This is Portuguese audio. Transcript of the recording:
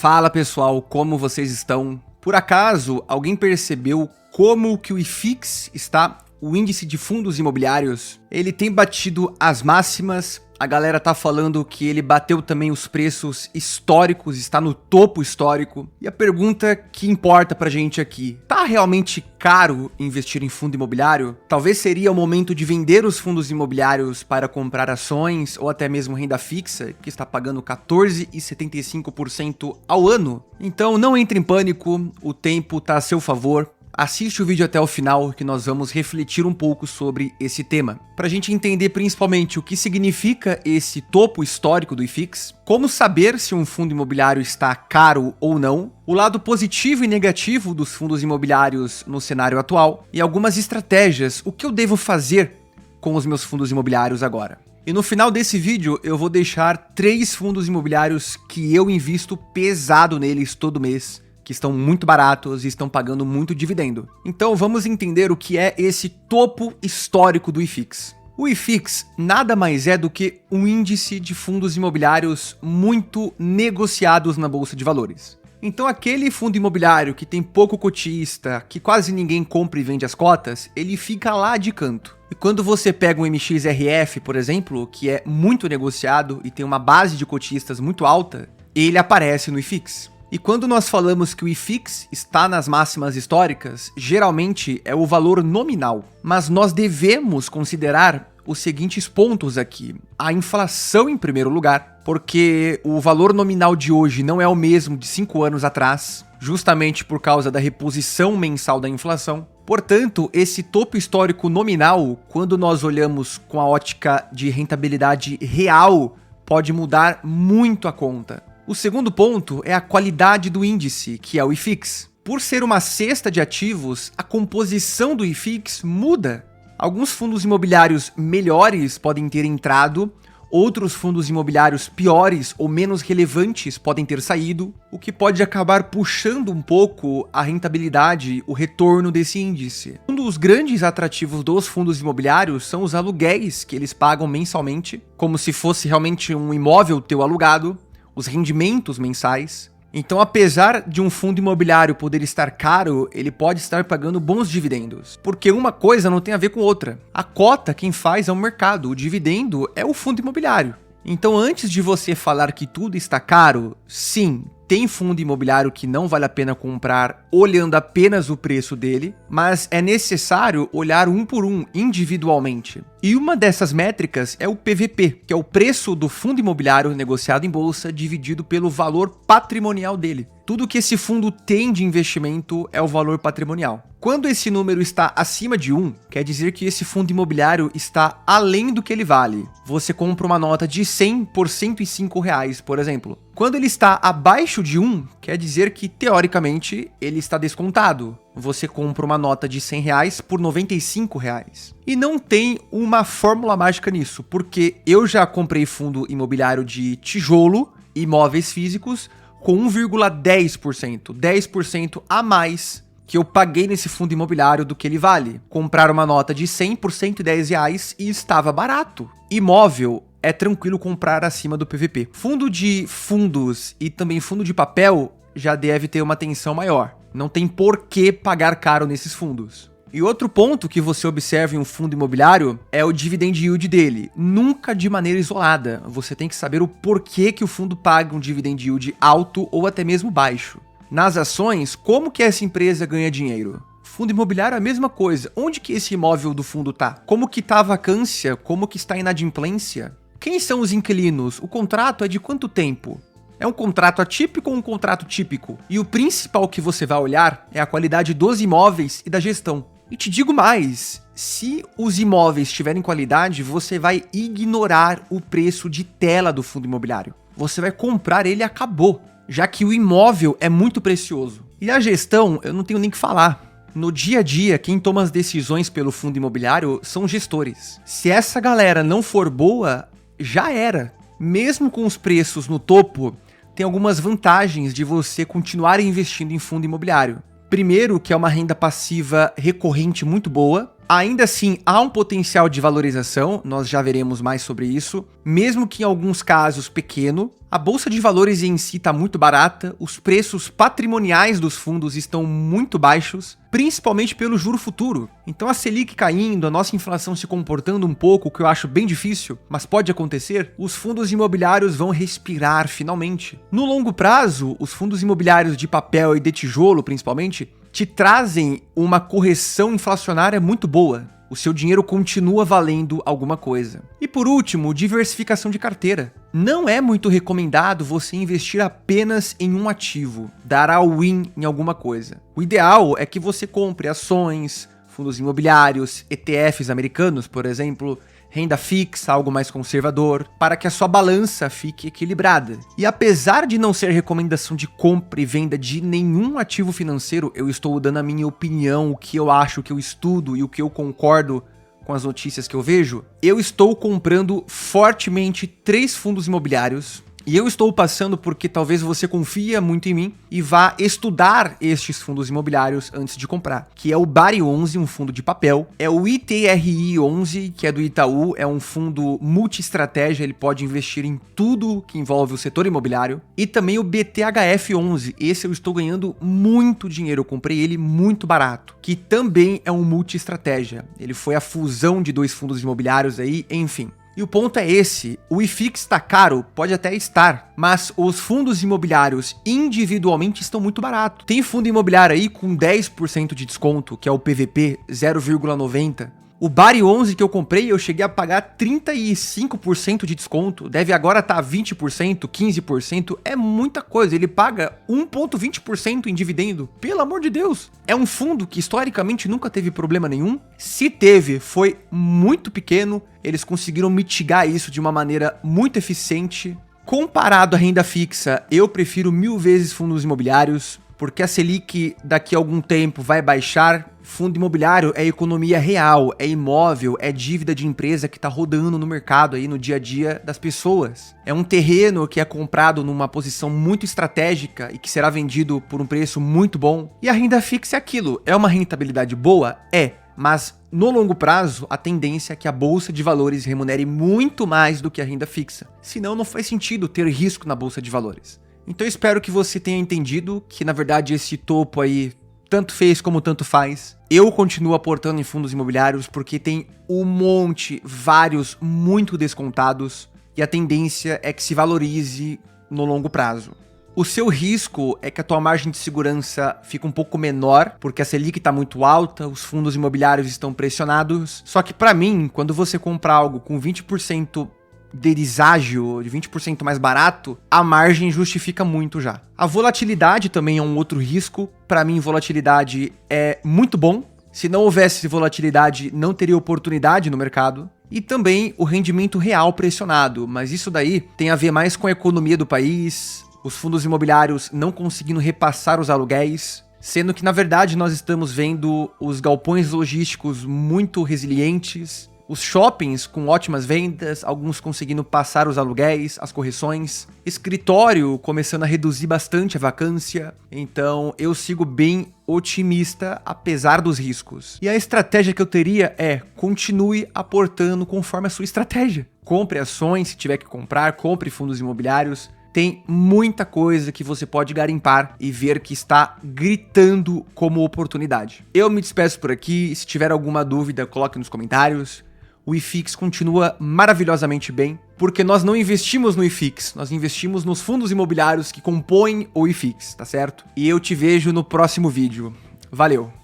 Fala pessoal, como vocês estão? Por acaso, alguém percebeu como que o IFIX está, o índice de fundos imobiliários? Ele tem batido as máximas, a galera tá falando que ele bateu também os preços históricos, está no topo histórico. E a pergunta que importa pra gente aqui, tá realmente caro investir em fundo imobiliário? Talvez seria o momento de vender os fundos imobiliários para comprar ações ou até mesmo renda fixa, que está pagando 14,75% ao ano. Então não entre em pânico, o tempo tá a seu favor. Assiste o vídeo até o final que nós vamos refletir um pouco sobre esse tema. Para a gente entender principalmente o que significa esse topo histórico do IFIX, como saber se um fundo imobiliário está caro ou não, o lado positivo e negativo dos fundos imobiliários no cenário atual e algumas estratégias, o que eu devo fazer com os meus fundos imobiliários agora. E no final desse vídeo eu vou deixar 3 fundos imobiliários que eu invisto pesado neles todo mês, que estão muito baratos e estão pagando muito dividendo. Então vamos entender o que é esse topo histórico do IFIX. O IFIX nada mais é do que um índice de fundos imobiliários muito negociados na Bolsa de Valores. Então aquele fundo imobiliário que tem pouco cotista, que quase ninguém compra e vende as cotas, ele fica lá de canto. E quando você pega um MXRF, por exemplo, que é muito negociado e tem uma base de cotistas muito alta, ele aparece no IFIX. E quando nós falamos que o IFIX está nas máximas históricas, geralmente é o valor nominal. Mas nós devemos considerar os seguintes pontos aqui. A inflação em primeiro lugar, porque o valor nominal de hoje não é o mesmo de 5 anos atrás, justamente por causa da reposição mensal da inflação. Portanto, esse topo histórico nominal, quando nós olhamos com a ótica de rentabilidade real, pode mudar muito a conta. O segundo ponto é a qualidade do índice, que é o IFIX. Por ser uma cesta de ativos, a composição do IFIX muda. Alguns fundos imobiliários melhores podem ter entrado, outros fundos imobiliários piores ou menos relevantes podem ter saído, o que pode acabar puxando um pouco a rentabilidade, o retorno desse índice. Um dos grandes atrativos dos fundos imobiliários são os aluguéis que eles pagam mensalmente, como se fosse realmente um imóvel teu alugado, os rendimentos mensais. Então, apesar de um fundo imobiliário poder estar caro, ele pode estar pagando bons dividendos. Porque uma coisa não tem a ver com outra. A cota quem faz é o mercado, o dividendo é o fundo imobiliário. Então, antes de você falar que tudo está caro, sim, tem fundo imobiliário que não vale a pena comprar olhando apenas o preço dele, mas é necessário olhar um por um, individualmente. E uma dessas métricas é o PVP, que é o preço do fundo imobiliário negociado em bolsa dividido pelo valor patrimonial dele. Tudo que esse fundo tem de investimento é o valor patrimonial. Quando esse número está acima de 1, quer dizer que esse fundo imobiliário está além do que ele vale. Você compra uma nota de 100 por R$105, por exemplo. Quando ele está abaixo de 1, quer dizer que, teoricamente, ele está descontado. Você compra uma nota de R$100 por R$95. E não tem uma fórmula mágica nisso, porque eu já comprei fundo imobiliário de tijolo, imóveis físicos, com 1,10%, 10% a mais que eu paguei nesse fundo imobiliário do que ele vale. Comprar uma nota de 100 por R$110 e estava barato. Imóvel é tranquilo comprar acima do PVP. Fundo de fundos e também fundo de papel já deve ter uma atenção maior. Não tem por que pagar caro nesses fundos. E outro ponto que você observa em um fundo imobiliário é o dividend yield dele. Nunca de maneira isolada. Você tem que saber o porquê que o fundo paga um dividend yield alto ou até mesmo baixo. Nas ações, como que essa empresa ganha dinheiro? Fundo imobiliário é a mesma coisa. Onde que esse imóvel do fundo tá? Como que tá a vacância? Como que está a inadimplência? Quem são os inquilinos? O contrato é de quanto tempo? É um contrato atípico ou um contrato típico? E o principal que você vai olhar é a qualidade dos imóveis e da gestão. E te digo mais, se os imóveis tiverem qualidade, você vai ignorar o preço de tela do fundo imobiliário. Você vai comprar ele e acabou, já que o imóvel é muito precioso. E a gestão, eu não tenho nem o que falar. No dia a dia, quem toma as decisões pelo fundo imobiliário são gestores. Se essa galera não for boa, já era. Mesmo com os preços no topo, tem algumas vantagens de você continuar investindo em fundo imobiliário. Primeiro, que é uma renda passiva recorrente muito boa. Ainda assim, há um potencial de valorização, nós já veremos mais sobre isso, mesmo que em alguns casos pequeno. A bolsa de valores em si está muito barata, os preços patrimoniais dos fundos estão muito baixos, principalmente pelo juro futuro. Então a Selic caindo, a nossa inflação se comportando um pouco, o que eu acho bem difícil, mas pode acontecer, os fundos imobiliários vão respirar finalmente. No longo prazo, os fundos imobiliários de papel e de tijolo, principalmente, te trazem uma correção inflacionária muito boa. O seu dinheiro continua valendo alguma coisa. E por último, diversificação de carteira. Não é muito recomendado você investir apenas em um ativo, dar all-in em alguma coisa. O ideal é que você compre ações, fundos imobiliários, ETFs americanos, por exemplo, renda fixa, algo mais conservador, para que a sua balança fique equilibrada. E apesar de não ser recomendação de compra e venda de nenhum ativo financeiro, eu estou dando a minha opinião, o que eu acho, o que eu estudo e o que eu concordo com as notícias que eu vejo, eu estou comprando fortemente 3 fundos imobiliários. E eu estou passando porque talvez você confia muito em mim e vá estudar estes fundos imobiliários antes de comprar, que é o BARI 11, um fundo de papel, é o ITRI 11, que é do Itaú, é um fundo multi-estratégia, ele pode investir em tudo que envolve o setor imobiliário, e também o BTHF 11, esse eu estou ganhando muito dinheiro, eu comprei ele muito barato, que também é um multi-estratégia, ele foi a fusão de 2 fundos imobiliários aí, enfim. E o ponto é esse, o IFIX está caro, pode até estar, mas os fundos imobiliários individualmente estão muito baratos. Tem fundo imobiliário aí com 10% de desconto, que é o PVP 0,90. O BARI 11 que eu comprei, eu cheguei a pagar 35% de desconto, deve agora estar 20%, 15%, é muita coisa, ele paga 1,20% em dividendo, pelo amor de Deus. É um fundo que historicamente nunca teve problema nenhum, se teve, foi muito pequeno, eles conseguiram mitigar isso de uma maneira muito eficiente. Comparado à renda fixa, eu prefiro 1000 vezes fundos imobiliários, porque a Selic daqui a algum tempo vai baixar. Fundo imobiliário é economia real, é imóvel, é dívida de empresa que está rodando no mercado aí no dia a dia das pessoas. É um terreno que é comprado numa posição muito estratégica e que será vendido por um preço muito bom. E a renda fixa é aquilo, é uma rentabilidade boa? É, mas no longo prazo a tendência é que a bolsa de valores remunere muito mais do que a renda fixa. Senão não faz sentido ter risco na bolsa de valores. Então eu espero que você tenha entendido que na verdade esse topo aí tanto fez como tanto faz. Eu continuo aportando em fundos imobiliários porque tem um monte, vários, muito descontados, e a tendência é que se valorize no longo prazo. O seu risco é que a tua margem de segurança fica um pouco menor, porque a Selic está muito alta, os fundos imobiliários estão pressionados. Só que para mim, quando você compra algo com 20% de deságio, de 20% mais barato, a margem justifica muito já. A volatilidade também é um outro risco. Para mim, volatilidade é muito bom. Se não houvesse volatilidade, não teria oportunidade no mercado. E também o rendimento real pressionado, mas isso daí tem a ver mais com a economia do país, os fundos imobiliários não conseguindo repassar os aluguéis, sendo que na verdade nós estamos vendo os galpões logísticos muito resilientes, os shoppings com ótimas vendas, alguns conseguindo passar os aluguéis, as correções, escritório começando a reduzir bastante a vacância, então eu sigo bem otimista apesar dos riscos. E a estratégia que eu teria é, continue aportando conforme a sua estratégia. Compre ações se tiver que comprar, compre fundos imobiliários, tem muita coisa que você pode garimpar e ver que está gritando como oportunidade. Eu me despeço por aqui, se tiver alguma dúvida coloque nos comentários. O IFIX continua maravilhosamente bem, porque nós não investimos no IFIX, nós investimos nos fundos imobiliários que compõem o IFIX, tá certo? E eu te vejo no próximo vídeo. Valeu!